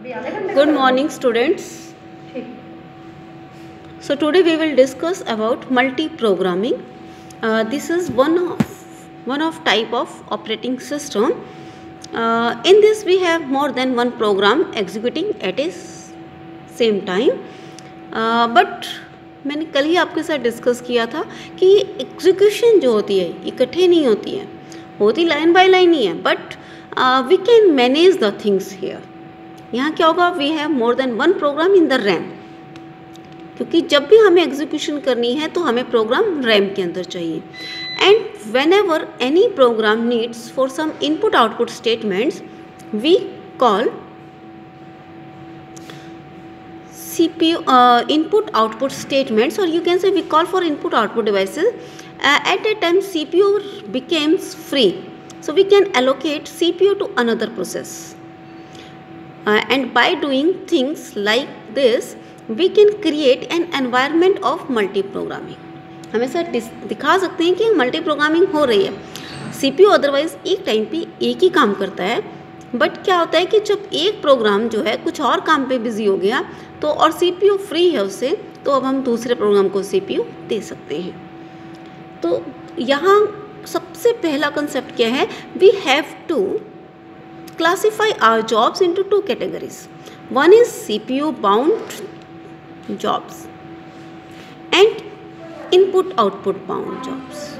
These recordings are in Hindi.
Good morning, students. So today we will discuss about multi-programming. This is one of type of operating system. In this we have more than one program executing at a same time. But मैंने कल ही आपके साथ डिस्कस किया था कि एग्जीक्यूशन जो होती है इकट्ठे नहीं होती लाइन बाय लाइन ही है, but we can manage the things here. यहाँ क्या होगा, we have more than one program in the RAM, क्योंकि जब भी हमें एग्जीक्यूशन करनी है तो हमें प्रोग्राम रैम के अंदर चाहिए. And whenever any program needs for some input output statements we call CPU input output statements, or you can say we call for input output devices. At a time CPU becomes free, so we can allocate CPU to another process, and by doing things like this we can create an environment of multi-programming. हम ऐसा दिखा सकते हैं कि मल्टी प्रोग्रामिंग हो रही है. CPU अदरवाइज एक टाइम पे एक ही काम करता है, बट क्या होता है कि जब एक प्रोग्राम जो है कुछ और काम पे बिजी हो गया तो और CPU फ्री है उससे, तो अब हम दूसरे प्रोग्राम को CPU दे सकते हैं. तो यहाँ सबसे पहला कंसेप्ट क्या है, we have to classify our jobs into two categories. One is CPU bound jobs and input output bound jobs.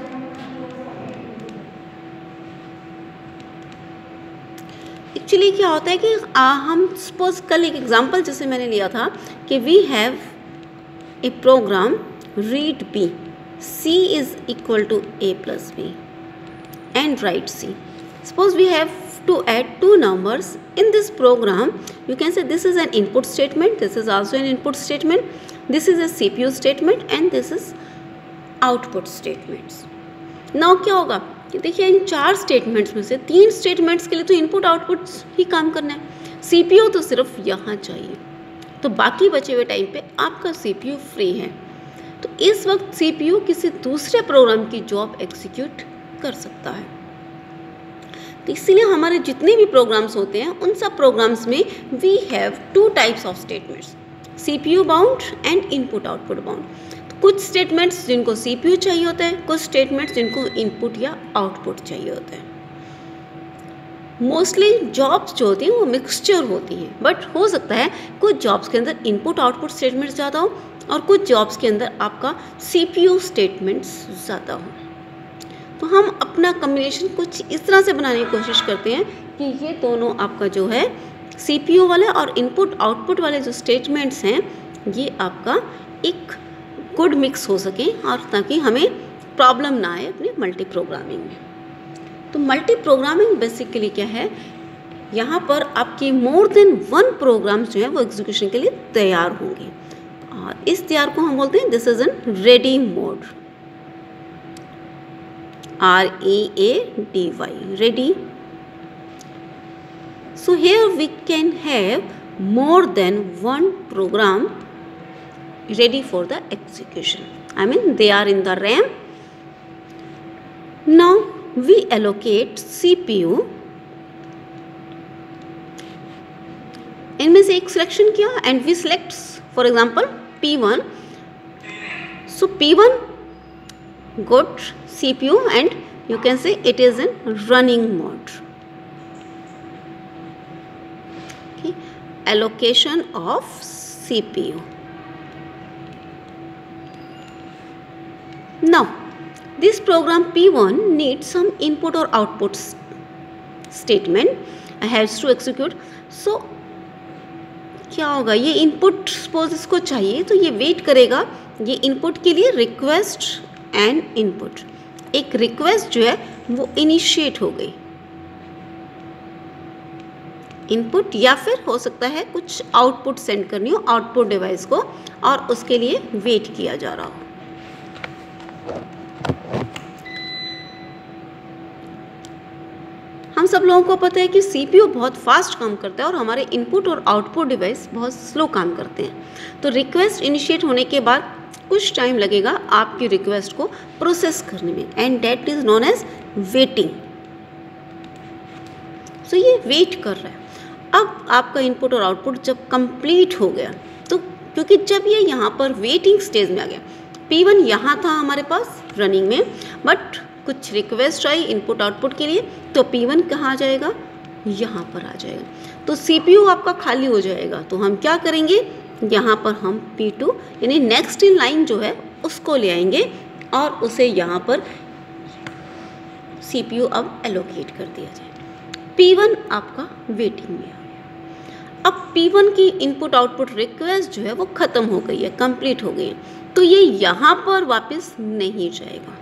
Actually क्या होता है कि हम सपोज कल एक एग्जांपल जैसे मैंने लिया था कि we have a program read B, C is equal to A plus B and write C. Suppose we have to add two numbers in this program. You can say this is an input statement, this is also an input statement, this is a CPU statement and this is output statements. Now क्या होगा कि देखिए इन चार स्टेटमेंट्स में से तीन स्टेटमेंट्स के लिए तो इनपुट आउटपुट ही काम करना है, CPU तो सिर्फ यहाँ चाहिए, तो बाकी बचे हुए टाइम पे आपका CPU फ्री है. तो इस वक्त CPU किसी दूसरे प्रोग्राम की जॉब एग्जीक्यूट कर सकता है. तो इसीलिए हमारे जितने भी प्रोग्राम्स होते हैं उन सब प्रोग्राम्स में we have two types of statements, CPU bound and input output bound. कुछ स्टेटमेंट्स जिनको CPU चाहिए होता है, कुछ स्टेटमेंट्स जिनको इनपुट या आउटपुट चाहिए होता है. मोस्टली जॉब्स जो होती हैं वो मिक्सचर होती हैं, बट हो सकता है कुछ जॉब्स के अंदर इनपुट आउटपुट स्टेटमेंट्स ज़्यादा हो और कुछ जॉब्स के अंदर आपका CPU स्टेटमेंट्स ज़्यादा हो. तो हम अपना कम्बिनेशन कुछ इस तरह से बनाने की कोशिश करते हैं कि ये दोनों आपका जो है CPU वाले और इनपुट आउटपुट वाले जो स्टेटमेंट्स हैं ये आपका एक गुड मिक्स हो सके, और ताकि हमें प्रॉब्लम ना आए अपने मल्टी प्रोग्रामिंग में. तो मल्टी प्रोग्रामिंग बेसिकली क्या है, यहाँ पर आपकी मोर देन वन प्रोग्राम्स जो है वो एग्जीक्यूशन के लिए तैयार होंगे, और इस तैयार को हम बोलते हैं this is an ready mode, READY, ready. So here we can have more than one program ready for the execution. I mean they are in the RAM. Now we allocate CPU. इनमें से एक सिलेक्शन किया and we select for example P1. So P1 got CPU and you can say it is in running mode. Okay. Allocation of CPU. Now this program P1 needs some input or output statement has to execute. So क्या होगा, ये इनपुट सपोज इसको चाहिए तो ये वेट करेगा ये इनपुट के लिए रिक्वेस्ट एंड इनपुट. एक रिक्वेस्ट जो है वो इनिशिएट हो गई इनपुट, या फिर हो सकता है कुछ आउटपुट सेंड करनी हो आउटपुट डिवाइस को और उसके लिए वेट किया जा रहा हो. हम सब लोगों को पता है कि CPU बहुत फास्ट काम करता है और हमारे इनपुट और आउटपुट डिवाइस बहुत स्लो काम करते हैं. तो रिक्वेस्ट इनिशिएट होने के बाद कुछ टाइम लगेगा आपकी रिक्वेस्ट को प्रोसेस करने में, and that is known as waiting. So ये वेट कर रहा है. अब आपका इनपुट और आउटपुट जब कंप्लीट हो गया, तो क्योंकि जब ये यहाँ पर वेटिंग स्टेज में आ गया, P1 यहाँ था हमारे पास रनिंग में, बट कुछ रिक्वेस्ट आई इनपुट आउटपुट के लिए, तो P1 कहाँ आ जाएगा, यहाँ पर आ जाएगा, तो CPU आपका खाली हो जाएगा। तो हम क्या करेंगे, यहाँ पर हम P2 यानी नेक्स्ट इन लाइन जो है उसको ले आएंगे और उसे यहाँ पर CPU अब एलोकेट कर दिया जाए। P1 आपका वेटिंग में आ गया। अब P1 की इनपुट आउटपुट रिक्वेस्ट जो है वो ख़त्म हो गई है, कंप्लीट हो गई है, तो ये यहाँ पर वापस नहीं जाएगा,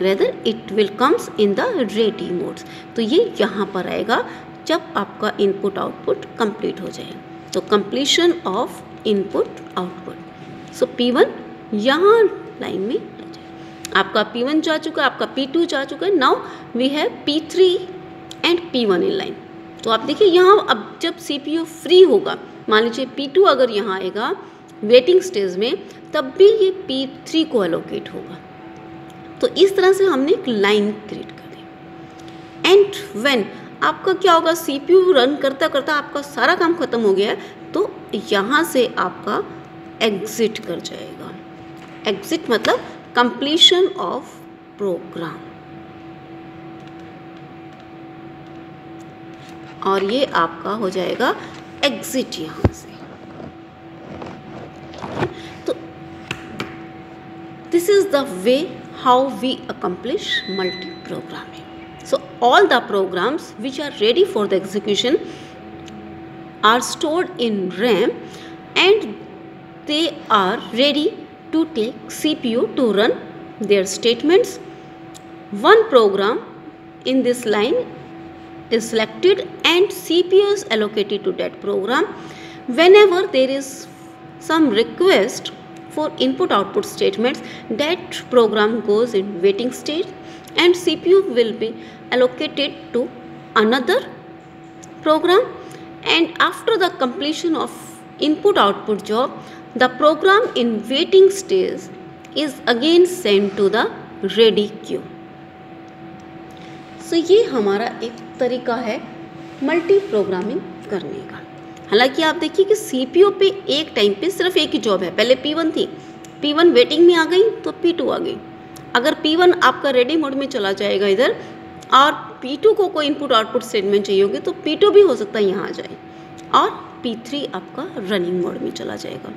rather it will comes in the ready modes. तो ये यहाँ पर आएगा जब आपका इनपुट आउटपुट कंप्लीट हो जाए, तो completion of input output. So P1 यहाँ लाइन में आ जाए, आपका P1 जा चुका है, आपका P2 जा चुका है, now we have P3 and P1 in line. तो आप देखिए यहाँ अब जब CPU फ्री होगा, मान लीजिए P2 अगर यहाँ आएगा वेटिंग स्टेज में, तब भी ये P3 को एलोकेट होगा। तो इस तरह से हमने एक लाइन क्रिएट कर दी। एंड व्हेन आपका क्या होगा, CPU रन करता करता आपका सारा काम खत्म हो गया है, तो यहाँ से आपका एग्जिट कर जाएगा। एग्जिट मतलब कंप्लीशन ऑफ प्रोग्राम, और ये आपका हो जाएगा एग्जिट यहाँ से। तो this is the way how we accomplish multi programming. So all the programs which are ready for the execution are stored in RAM and they are ready to take CPU to run their statements. One program in this line is selected and CPU is allocated to that program. Whenever there is some request for input output statements, that program goes in waiting state and CPU will be allocated to another program, and after the completion of input output job, the program in waiting stage is again sent to the ready queue. So ये हमारा एक तरीका है मल्टी प्रोग्रामिंग करने का। हालांकि आप देखिए कि CPU पे एक टाइम पे सिर्फ एक ही जॉब है, पहले P1 थी, P1 वेटिंग में आ गई तो P2 आ गई। अगर P1 आपका रेडी मोड में चला जाएगा इधर, और P2 को कोई इनपुट आउटपुट स्टेटमेंट चाहिए होगी, तो P2 भी हो सकता है यहाँ आ जाए, और P3 आपका रनिंग मोड में चला जाएगा।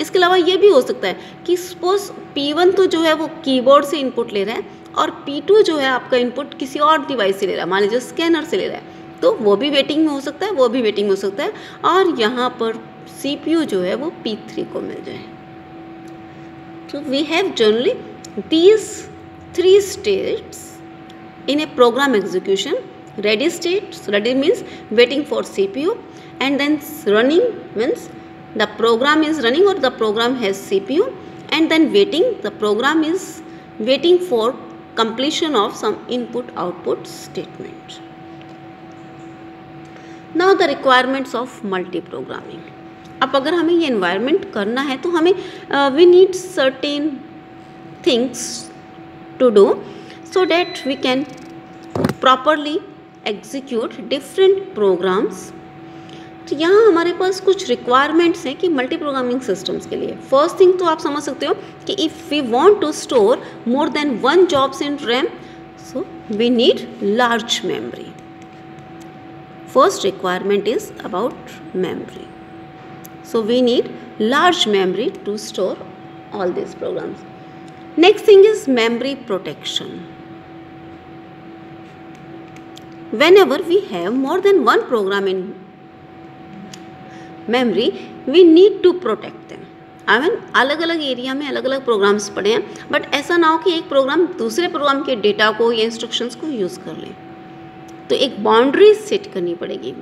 इसके अलावा ये भी हो सकता है कि सपोज P1 तो जो है वो कीबोर्ड से इनपुट ले रहा है, और P2 जो है आपका इनपुट किसी और डिवाइस से ले रहा है, मान लीजिए स्कैनर से ले रहा है, तो वो भी वेटिंग में हो सकता है, वो भी वेटिंग में हो सकता है, और यहाँ पर CPU जो है वो P3 को मिल जाए। तो we have generally these three states in a program execution. Ready state, so ready means waiting for CPU, and then running means the program is running or the program has CPU, and then waiting, the program is waiting for completion of some input output statement. Now the requirements of multi programming. अब अगर हमें ये environment करना है तो हमें we need certain things to do so that we can properly execute different programs. तो यहाँ हमारे पास कुछ requirements हैं कि मल्टी प्रोग्रामिंग सिस्टम्स के लिए। फर्स्ट थिंग तो आप समझ सकते हो कि if we want to store more than one jobs in RAM, so we need large memory. First requirement is about memory, so we need large memory to store all these programs. Next thing is memory protection. Whenever we have more than one program in memory, we need to protect them. I mean अलग अलग एरिया में अलग अलग प्रोग्राम्स पड़े हैं, बट ऐसा ना हो कि एक प्रोग्राम दूसरे प्रोग्राम के डेटा को या इंस्ट्रक्शंस को यूज़ कर ले, तो एक बाउंड्री सेट करनी पड़ेगी।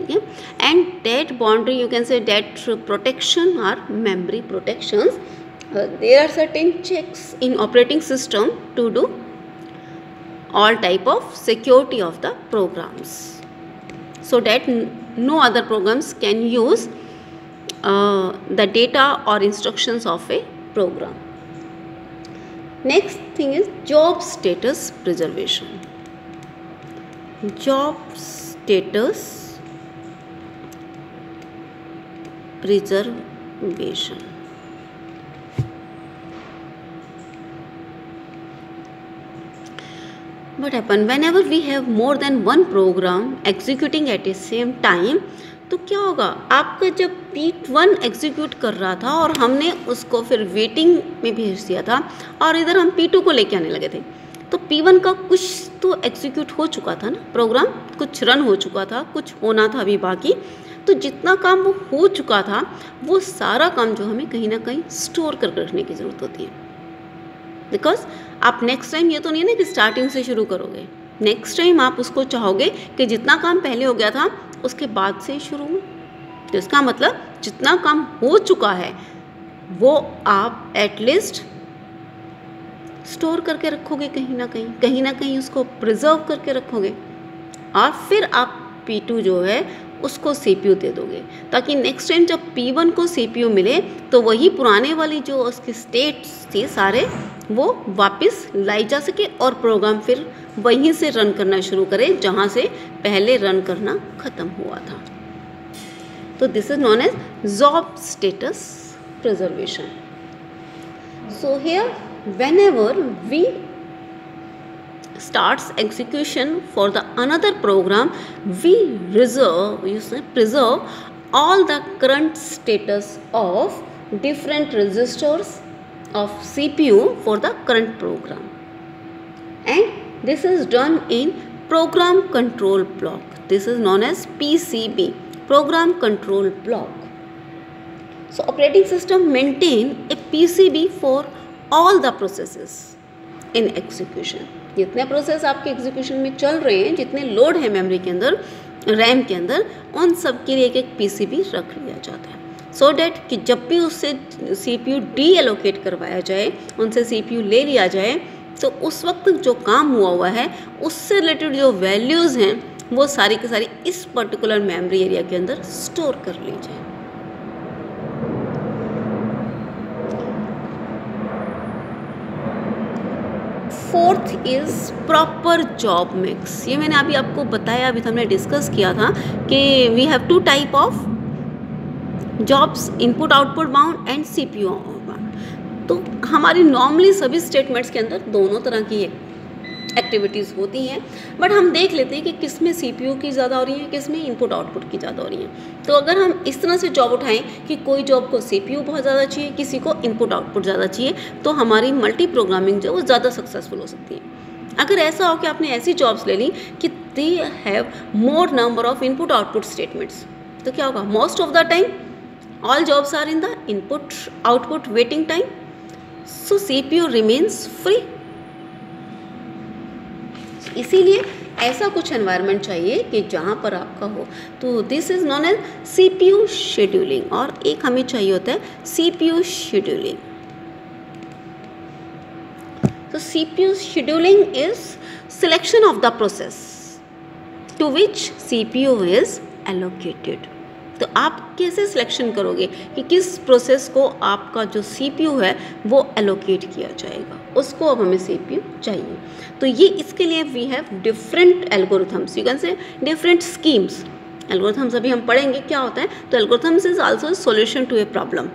Yeah? And that boundary, you can say that protection or memory protections, there are certain checks in operating system to do all type of security of the programs, so that no other programs can use the data or instructions of a program. Next thing is job status preservation. Job status preservation. What happen whenever we have more than one program executing at the same time? तो क्या होगा, आपका जब P1 एग्जीक्यूट कर रहा था और हमने उसको फिर वेटिंग में भेज दिया था और इधर हम P2 को लेके आने लगे थे, तो P1 का कुछ तो एग्जीक्यूट हो चुका था ना, प्रोग्राम कुछ रन हो चुका था, कुछ होना था अभी बाकी। तो जितना काम वो हो चुका था वो सारा काम जो हमें कहीं ना कहीं स्टोर कर रखने की ज़रूरत होती है, बिकॉज आप नेक्स्ट टाइम ये तो नहीं है ना कि स्टार्टिंग से शुरू करोगे। नेक्स्ट टाइम आप उसको चाहोगे कि जितना काम पहले हो गया था उसके बाद से शुरू हो। तो इसका मतलब जितना काम हो चुका है वो आप एटलीस्ट स्टोर करके रखोगे, कहीं ना कहीं उसको प्रिजर्व करके रखोगे और फिर आप P2 जो है उसको CPU दे दोगे, ताकि नेक्स्ट टाइम जब P1 को CPU मिले तो वही पुराने वाली जो उसके स्टेट्स थे सारे वो वापस लाई जा सके और प्रोग्राम फिर वहीं से रन करना शुरू करे जहाँ से पहले रन करना ख़त्म हुआ था। तो this is known as job status preservation. So here whenever we starts execution for the another program, we preserve all the current status of different registers of CPU for the current program, and this is done in program control block. This is known as PCB, program control block. So operating system maintain a PCB for all the processes in execution. जितने प्रोसेस आपके एग्जीक्यूशन में चल रहे हैं, जितने लोड है मेमोरी के अंदर, रैम के अंदर, उन सब के लिए एक एक पीसीबी रख लिया जाता है, सो डैट कि जब भी उससे सीपीयू डी एलोकेट करवाया जाए, उनसे सीपीयू ले लिया जाए, तो उस वक्त जो काम हुआ है उससे रिलेटेड जो वैल्यूज़ हैं वो सारी की सारी इस पर्टिकुलर मेमोरी एरिया के अंदर स्टोर कर ली जाए. Fourth is proper job mix. ये मैंने अभी आपको बताया, अभी तो हमने डिस्कस किया था कि we have two type of jobs, input output bound and CPU bound. तो हमारी नॉर्मली सभी स्टेटमेंट्स के अंदर दोनों तरह की एक्टिविटीज़ होती हैं, बट हम देख लेते हैं कि किस में सीपीयू की ज़्यादा हो रही है, किस में इनपुट आउटपुट की ज़्यादा हो रही है. तो अगर हम इस तरह से जॉब उठाएं कि कोई जॉब को सीपीयू बहुत ज़्यादा चाहिए, किसी को इनपुट आउटपुट ज़्यादा चाहिए, तो हमारी मल्टी प्रोग्रामिंग जो वो ज़्यादा सक्सेसफुल हो सकती है. अगर ऐसा हो कि आपने ऐसी जॉब्स ले ली कि they have more number of input output statements, तो क्या होगा, most of the time all jobs are in the input output waiting time, so CPU remains free. इसीलिए ऐसा कुछ एनवायरनमेंट चाहिए कि जहाँ पर आपका हो. तो this is known as CPU scheduling. और एक हमें चाहिए होता है सीपीयू शेड्यूलिंग. तो CPU scheduling is selection of the process to which CPU is allocated. तो आप कैसे सिलेक्शन करोगे कि किस प्रोसेस को आपका जो सीपीयू है वो एलोकेट किया जाएगा, उसको अब हमें सीपीयू चाहिए. तो ये इसके लिए we have different algorithms, you can say different schemes. Algorithms अभी हम पढ़ेंगे क्या होता है. तो algorithms is also solution to a problem.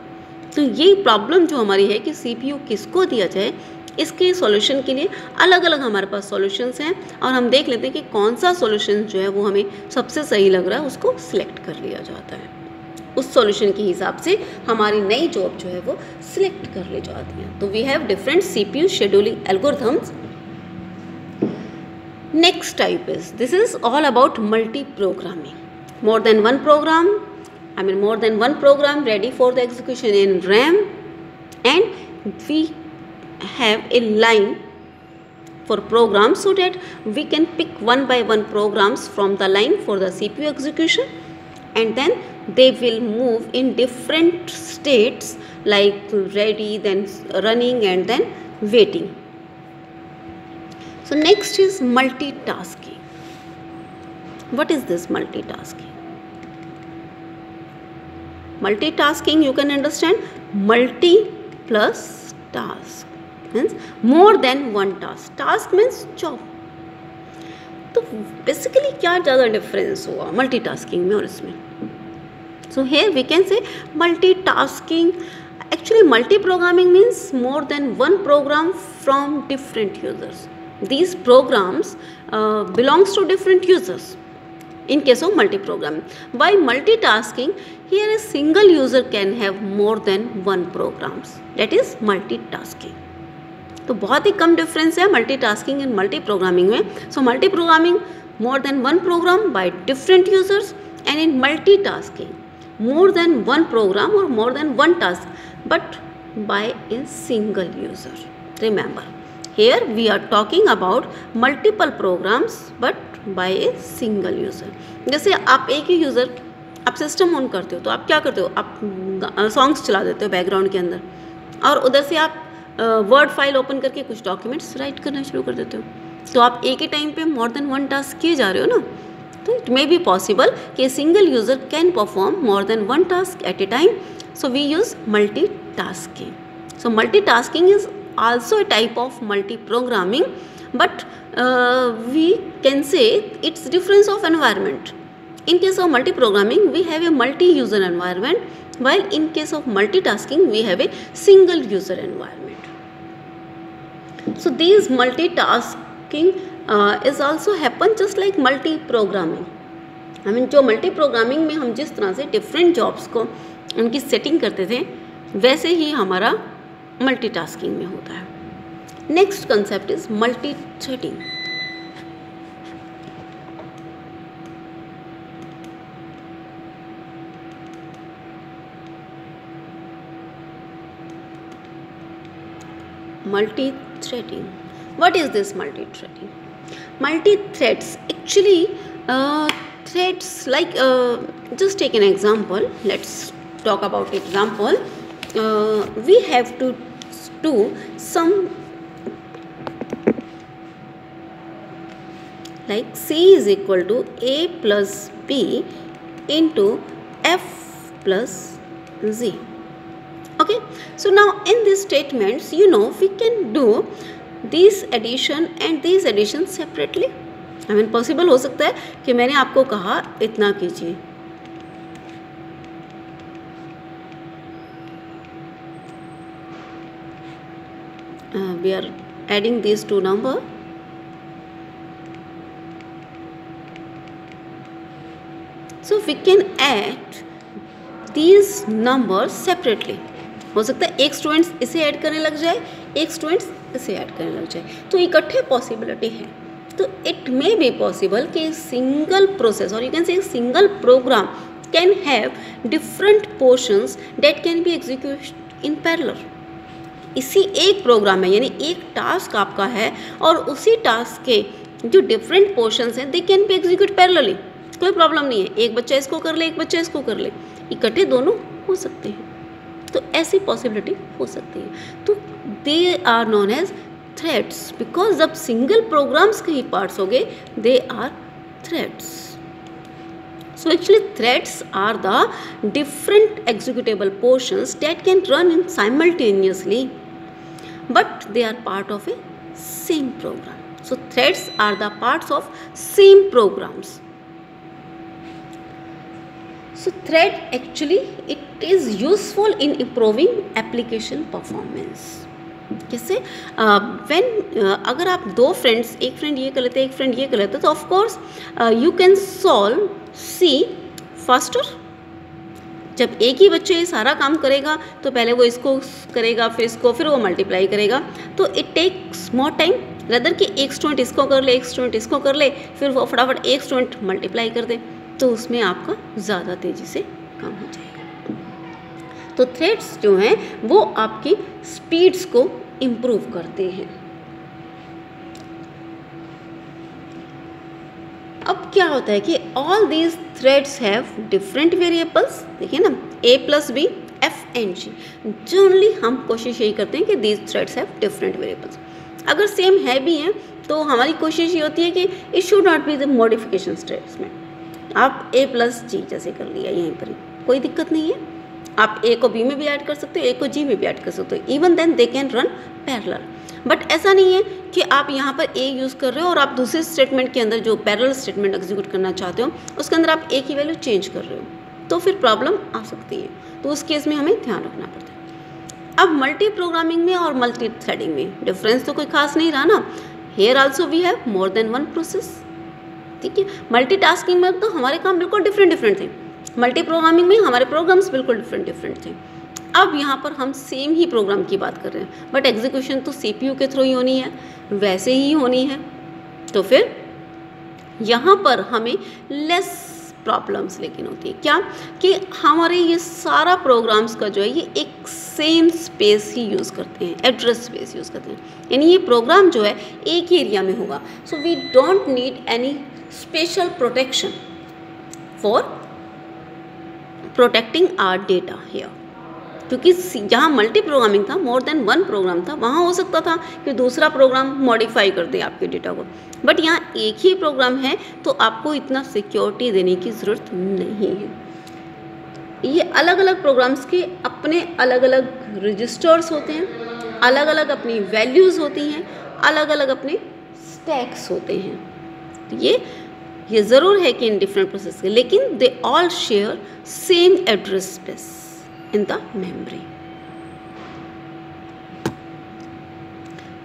तो ये प्रॉब्लम जो हमारी है कि सीपीयू किसको दिया जाए, इसके सॉल्यूशन के लिए अलग अलग हमारे पास सॉल्यूशंस हैं, और हम देख लेते हैं कि कौन सा सॉल्यूशन जो है वो हमें सबसे सही लग रहा है, उसको सिलेक्ट कर लिया जाता है. उस सॉल्यूशन के हिसाब से हमारी नई जॉब जो है वो सिलेक्ट कर ली जाती है. तो we have different CPU scheduling algorithms. Next type is, this is all about multi programming. more than one program ready for the execution in RAM, and we have a line for programs so that we can pick one by one programs from the line for the CPU execution, and then they will move in different states like ready, then running, and then waiting. So next is multitasking. What is this multitasking? Multitasking, you can understand, multi plus task means more than one task. Task means job. तो बेसिकली क्या ज़्यादा डिफरेंस हुआ मल्टीटास्किंग में और इसमें? So here we can say multitasking. Actually, multi-programming means more than one program from different users. These programs belongs to different users in case of multi-programming. By multitasking, here a single user can have more than one programs. That is multitasking. तो बहुत ही कम डिफरेंस है मल्टीटास्किंग एंड मल्टी प्रोग्रामिंग में. So multi programming more than one program by different users, and in multitasking more than one program और more than one task but by a single user. Remember, here we are talking about multiple programs but by a single user. जैसे आप एक ही यूज़र, आप सिस्टम ऑन करते हो तो आप क्या करते हो, आप सॉन्ग्स चला देते हो बैकग्राउंड के अंदर, और उधर से आप वर्ड फाइल ओपन करके कुछ डॉक्यूमेंट्स राइट करना शुरू कर देते हो. तो आप एक ही टाइम पे मोर देन वन टास्क किए जा रहे हो ना. तो इट मे बी पॉसिबल कि single user can perform more than one task at a time. So we use multitasking. So multitasking is also a type of multi-programming, but we can say it's difference of environment. In case of multi-programming, we have a multi-user environment, while in case of multitasking, we have a single user environment. So these multitasking is also happen just like multi-programming. I mean, जो multi-programming में हम जिस तरह से different jobs को उनकी setting करते थे, वैसे ही हमारा मल्टीटास्किंग में होता है. Next concept is multi threading. Multi threading. What is this multi threading? Multi threads actually threads like just take an example. Let's talk about example. We have to do some like C is equal to A plus B into F plus Z. Okay, so now in these statements, you know, we can do this addition and this addition separately. I mean, possible हो सकता है कि मैंने आपको कहा इतना कीजिए, we are adding these two number. So we can add these numbers separately. हो सकता है एक स्टूडेंट्स इसे ऐड करने लग जाए, एक स्टूडेंट्स इसे ऐड करने लग जाए, तो इकट्ठे पॉसिबिलिटी है. तो इट मे बी पॉसिबल कि सिंगल प्रोसेस और you can say single program can have different portions that can be execute in parallel. इसी एक प्रोग्राम में, यानी एक टास्क आपका है और उसी टास्क के जो डिफरेंट पोर्शंस हैं they can be execute parallelly. कोई प्रॉब्लम नहीं है, एक बच्चा इसको कर ले, एक बच्चा इसको कर ले, इकट्ठे दोनों हो सकते हैं. तो ऐसी पॉसिबिलिटी हो सकती है. तो they are known as threads because जब सिंगल प्रोग्राम्स के ही पार्ट्स हो गए they are threads. So actually threads are the different executable portions that can run in simultaneously, but they are part of a same program. So threads are the parts of same programs. So thread actually it is useful in improving application performance. कैसे अगर आप दो फ्रेंड्स, एक फ्रेंड ये कर लेते हैं, एक फ्रेंड ये कर लेते हैं, तो of course you can solve see faster. जब एक ही बच्चे ये सारा काम करेगा तो पहले वो इसको करेगा, फिर इसको, फिर वो मल्टीप्लाई करेगा, तो it takes more time rather कि एक स्टूडेंट इसको कर ले, एक स्टूडेंट इसको कर ले, फिर वो फटाफट एक स्टूडेंट मल्टीप्लाई कर दे, तो उसमें आपका ज़्यादा तेज़ी से काम हो जाएगा. तो थ्रेड्स जो हैं वो आपकी स्पीड्स को इम्प्रूव करते हैं. अब क्या होता है कि all these threads have different variables. देखिए ना, A plus B F and G. Generally हम कोशिश यही करते हैं कि these threads have different variables. अगर सेम है भी हैं तो हमारी कोशिश ये होती है कि it should not be the modification states में. आप A प्लस जी जैसे कर लिया यहीं पर ही, कोई दिक्कत नहीं है. आप A को B में भी ऐड कर सकते हो, A को G में भी ऐड कर सकते हो. Even then they can run parallel. But ऐसा नहीं है कि आप यहाँ पर A यूज़ कर रहे हो और आप दूसरे स्टेटमेंट के अंदर जो पैरेलल स्टेटमेंट एग्जीक्यूट करना चाहते हो उसके अंदर आप A की वैल्यू चेंज कर रहे हो. तो फिर प्रॉब्लम आ सकती है, तो उस केस में हमें ध्यान रखना पड़ता है। अब मल्टी प्रोग्रामिंग में और मल्टी थ्रेडिंग में डिफरेंस तो कोई खास नहीं रहा ना। Here also we have more than one process, ठीक है। मल्टीटास्किंग में तो हमारे काम बिल्कुल डिफरेंट थे, मल्टी प्रोग्रामिंग में हमारे प्रोग्राम्स बिल्कुल डिफरेंट थे। अब यहाँ पर हम सेम ही प्रोग्राम की बात कर रहे हैं, बट एग्जीक्यूशन तो CPU के थ्रू ही होनी है, वैसे ही होनी है। तो फिर यहाँ पर हमें लेस प्रॉब्लम्स लेकिन होती है, क्या कि हमारे ये सारा प्रोग्राम्स का जो है ये एक सेम स्पेस ही यूज़ करते हैं, एड्रेस स्पेस यूज़ करते हैं, यानी ये प्रोग्राम जो है एक ही एरिया में होगा। So we don't need any special protection for protecting our data here, क्योंकि जहाँ मल्टी प्रोग्रामिंग था, मोर देन वन प्रोग्राम था, वहाँ हो सकता था कि दूसरा प्रोग्राम मॉडिफाई कर दे आपके डेटा को, बट यहाँ एक ही प्रोग्राम है तो आपको इतना सिक्योरिटी देने की ज़रूरत नहीं है। ये अलग अलग प्रोग्राम्स के अपने अलग अलग रजिस्टर्स होते हैं, अलग अलग अपनी वैल्यूज़ होती हैं, अलग अलग अपने स्टैक्स होते हैं। तो ये ज़रूर है कि इन डिफरेंट प्रोसेस के, लेकिन they all share same address space in the memory.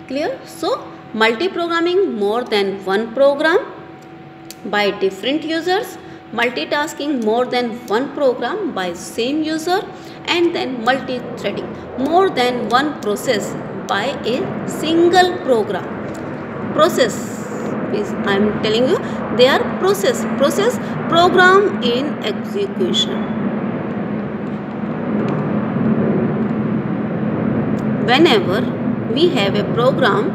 Clear? So multi-programming more than one program by different users, multitasking more than one program by same user, and then multi-threading more than one process by a single program. Process is, I am telling you, they are process program in execution. Whenever we have a program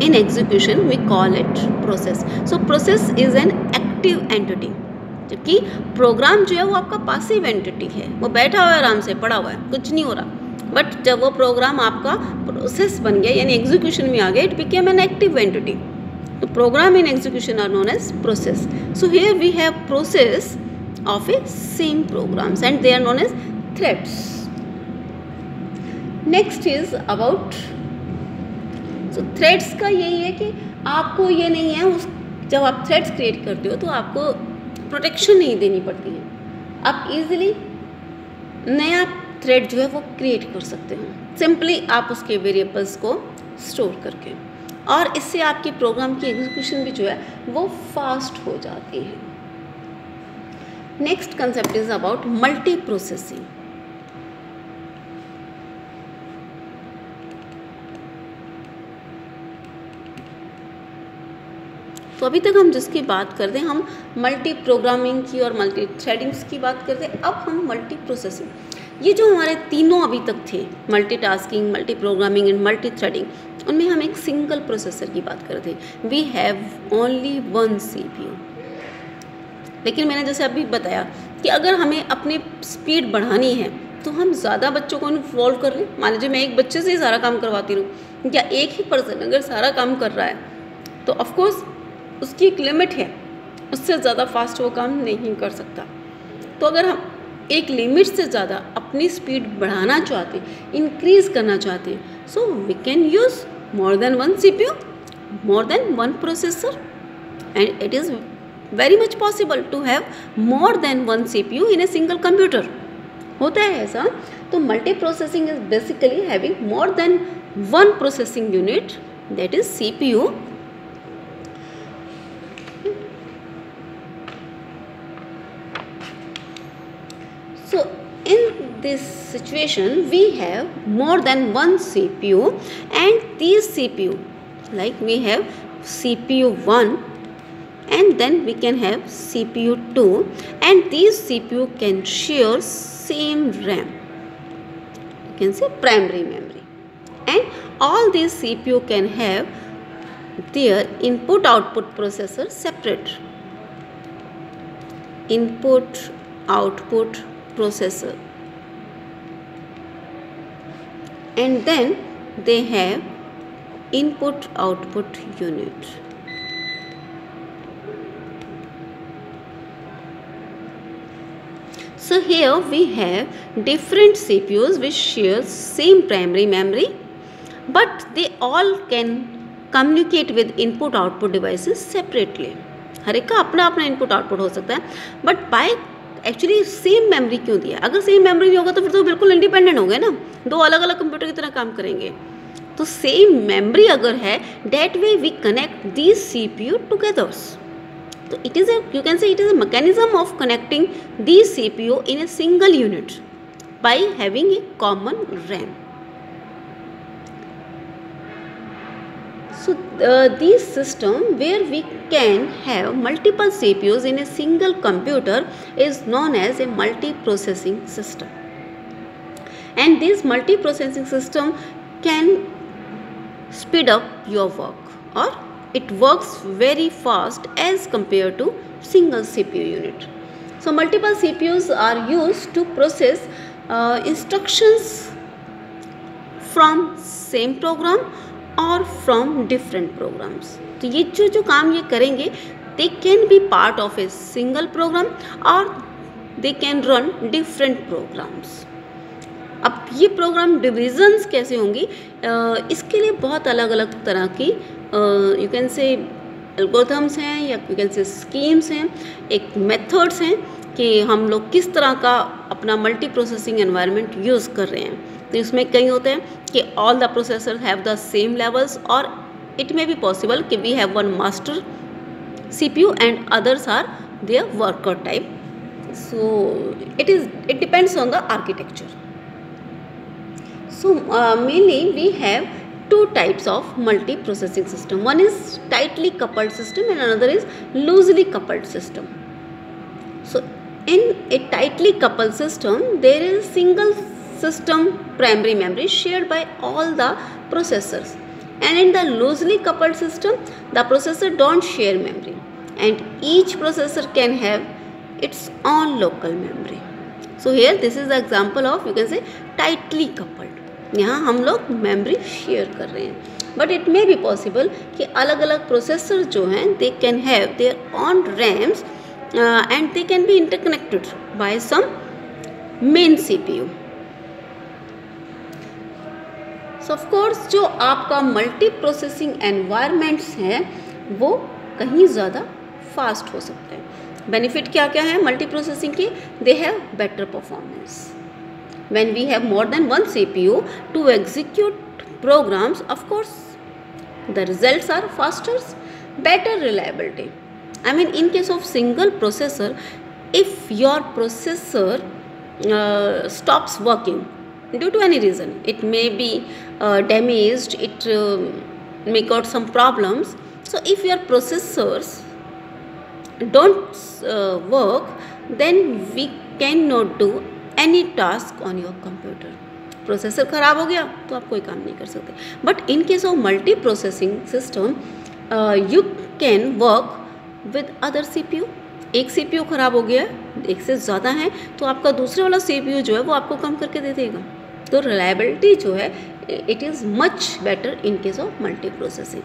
in execution, we call it process. So process is an active entity, जबकि प्रोग्राम जो है वो आपका पासिव एंटिटी है, वो बैठा हुआ है, आराम से पड़ा हुआ है, कुछ नहीं हो रहा। बट जब वो प्रोग्राम आपका प्रोसेस बन गया, यानी एग्जीक्यूशन में आ गया, it became an active entity. तो program in execution are known as process. So here we have process of a same programs and they are known as threads. Next is about, so threads का यही है कि आपको ये नहीं है, जब आप थ्रेड्स क्रिएट करते हो तो आपको प्रोटेक्शन नहीं देनी पड़ती है, आप इजीली नया थ्रेड जो है वो क्रिएट कर सकते हो, सिंपली आप उसके वेरिएबल्स को स्टोर करके, और इससे आपकी प्रोग्राम की एग्जीक्यूशन भी जो है वो फास्ट हो जाती है। Next concept is about multi processing. तो अभी तक हम जिसकी बात करते हैं, हम मल्टी प्रोग्रामिंग की और मल्टी थ्रेडिंग्स की बात करते हैं। अब हम मल्टी प्रोसेसिंग, ये जो हमारे तीनों अभी तक थे, multitasking, multi programming and multi threading, उनमें हम एक सिंगल प्रोसेसर की बात करते हैं। We have only one CPU। लेकिन मैंने जैसे अभी बताया कि अगर हमें अपनी स्पीड बढ़ानी है तो हम ज़्यादा बच्चों को इन्वॉल्व कर लें। मान लीजिए मैं एक बच्चे से ही सारा काम करवाती रहूँ, या एक ही पर्सन अगर सारा काम कर रहा है तो ऑफकोर्स उसकी एक लिमिट है, उससे ज़्यादा फास्ट वो काम नहीं कर सकता। तो अगर हम एक लिमिट से ज़्यादा अपनी स्पीड बढ़ाना चाहते हैं, इंक्रीज़ करना चाहते हैं, so we can use more than one CPU, more than one processor, and it is very much possible to have more than one CPU in a single computer. होता है ऐसा। तो multi processing is basically having more than one processing unit, that is CPU. So in this situation we have more than one CPU, and these CPU, like we have CPU 1 and then we can have CPU 2, and these CPU can share same RAM, you can say primary memory, and all these CPU can have their input output processor separate, input output processor, and then they have input output unit. So here we have different CPUs which share same primary memory, but they all can communicate with input output devices separately. हर एक का अपना अपना इनपुट आउटपुट हो सकता है, but by actually same memory क्यों दिया? अगर सेम मेमोरी नहीं होगा तो फिर तो बिल्कुल इंडिपेंडेंट हो गए ना, दो अलग अलग कंप्यूटर की तरह काम करेंगे। तो सेम मेमोरी अगर है, that way we connect these CPU togethers. तो it is you can say it is a mechanism of connecting these CPU in a single unit by having a common RAM. So this system where we can have multiple CPUs in a single computer is known as a multiprocessing system. And this multiprocessing system can speed up your work, or it works very fast as compared to single CPU unit. So multiple CPUs are used to process instructions from same program और फ्रॉम डिफरेंट प्रोग्राम्स। तो ये जो काम ये करेंगे, they can be part of a single program और they can run different programs. अब ये प्रोग्राम डिविजन्स कैसे होंगी, इसके लिए बहुत अलग अलग तरह की यू कैन से एल्गोरिथम्स हैं या यू कैन से स्कीम्स हैं, एक मेथड्स हैं कि हम लोग किस तरह का अपना मल्टी प्रोसेसिंग एनवायरनमेंट यूज़ कर रहे हैं। तो इसमें कई होते हैं कि all the processor have the same levels, और इट मे बी पॉसिबल कि we have one master CPU and others are their worker type. So it depends on the architecture. So mainly we have two types of multi-processing system. One is tightly coupled system and another is loosely coupled system. So in a tightly coupled system, there is single system primary memory shared by all the processors, and in the loosely coupled system the processor don't share memory and each processor can have its own local memory. So here this is the example of you can say tightly coupled. यहाँ हम लोग मेमोरी शेयर कर रहे हैं, but it may be possible कि अलग अलग प्रोसेसर जो हैं they can have their on RAMs and they can be interconnected by some main CPU. So of course जो आपका मल्टी प्रोसेसिंग एनवायरनमेंट्स हैं वो कहीं ज़्यादा फास्ट हो सकते हैं। बेनिफिट क्या क्या है मल्टी प्रोसेसिंग के? They have better performance. When we have more than one CPU to execute programs, of course, the results are faster, better reliability. I mean, in case of single processor, if your processor stops working due to any reason, it may be damaged, it may got some problems. So, if your processors don't work, then we cannot do any task on your computer. Processor ख़राब हो गया तो आप कोई काम नहीं कर सकते। But in case of multi processing system you can work with other CPU। एक CPU ख़राब हो गया, एक से ज़्यादा है, तो आपका दूसरे वाला CPU जो है वो आपको कम करके दे देगा। तो रिलायबिलिटी जो है it is much better in case of multi processing.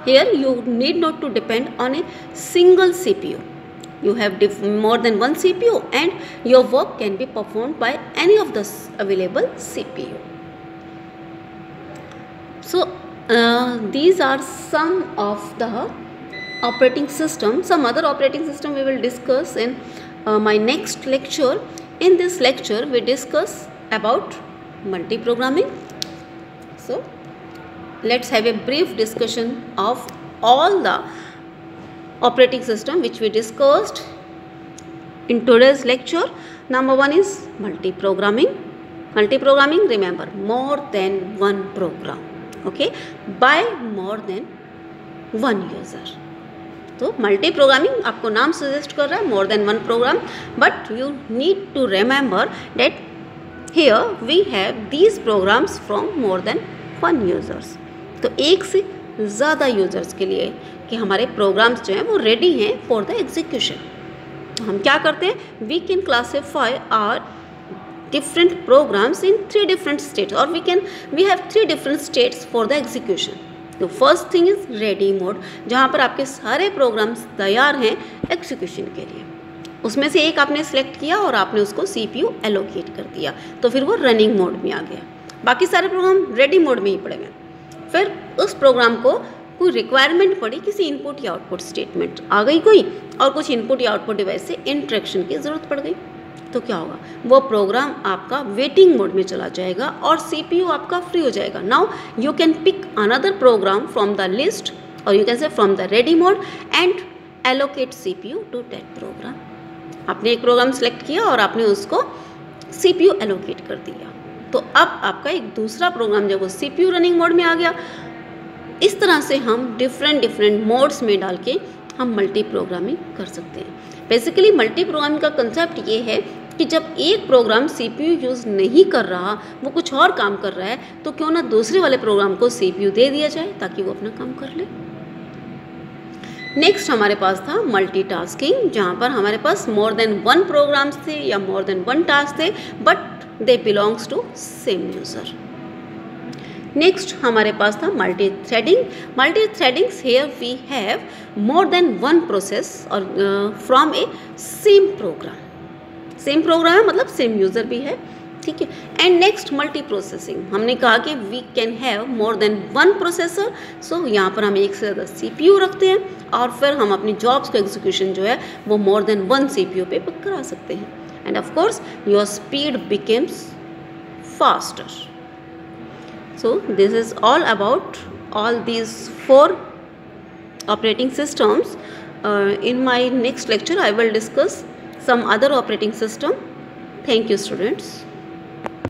Here you need not to depend on a single CPU. You have more than one CPU and your work can be performed by any of the available CPU. So these are some of the operating system. Some other operating system we will discuss in my next lecture. In this lecture we discuss about multi-programming. So let's have a brief discussion of all the operating system which we discussed in today's lecture. Number one is multi-programming. Multi-programming, remember, more than one program, okay, by more than one user. तो multi-programming आपको नाम suggest कर रहा है more than one program, but you need to remember that here we have these programs from more than one users. तो एक से ज़्यादा यूज़र्स के लिए कि हमारे प्रोग्राम्स जो हैं वो रेडी हैं फॉर द एग्जीक्यूशन। तो हम क्या करते हैं, we can classify our different programs in 3 different states, और we have 3 different states for the execution. तो first thing is ready mode, जहाँ पर आपके सारे प्रोग्राम्स तैयार हैं एग्जीक्यूशन के लिए। उसमें से एक आपने सेलेक्ट किया और आपने उसको CPU एलोकेट कर दिया, तो फिर वो रनिंग मोड में आ गया। बाकी सारे प्रोग्राम रेडी मोड में ही पड़े हुए। फिर उस प्रोग्राम को कोई रिक्वायरमेंट पड़ी, किसी इनपुट या आउटपुट स्टेटमेंट आ गई कोई, और कुछ इनपुट या आउटपुट डिवाइस से इंटरेक्शन की ज़रूरत पड़ गई, तो क्या होगा, वो प्रोग्राम आपका वेटिंग मोड में चला जाएगा और CPU आपका फ्री हो जाएगा. Now you can pick another program from the list और you can say from the ready mode and allocate CPU to that program. आपने एक प्रोग्राम सेलेक्ट किया और आपने उसको CPU एलोकेट कर दिया, तो अब आपका एक दूसरा प्रोग्राम जो वो CPU रनिंग मोड में आ गया. इस तरह से हम डिफरेंट मोड्स में डाल के हम मल्टी प्रोग्रामिंग कर सकते हैं. बेसिकली मल्टी प्रोग्रामिंग का कंसेप्ट ये है कि जब एक प्रोग्राम CPU यूज़ नहीं कर रहा, वो कुछ और काम कर रहा है, तो क्यों ना दूसरे वाले प्रोग्राम को CPU दे दिया जाए ताकि वो अपना काम कर ले. नेक्स्ट हमारे पास था मल्टीटास्किंग, जहाँ पर हमारे पास मोर देन वन प्रोग्राम्स थे या मोर देन वन टास्क थे, but they belongs to same user. Next हमारे पास था multi threading. Multi threadings here we have more than one process और from a same program. Same program है मतलब सेम यूज़र भी है, ठीक है. एंड नेक्स्ट मल्टी प्रोसेसिंग, हमने कहा कि we can have more than one processor. So यहाँ पर हम एक से ज़्यादा CPU रखते हैं और फिर हम अपनी जॉब्स का एग्जीक्यूशन जो है वो मोर देन वन CPU पे करा सकते हैं. End of course your speed becomes faster. So this is all about all these 4 operating systems. In my next lecture I will discuss some other operating system. Thank you students.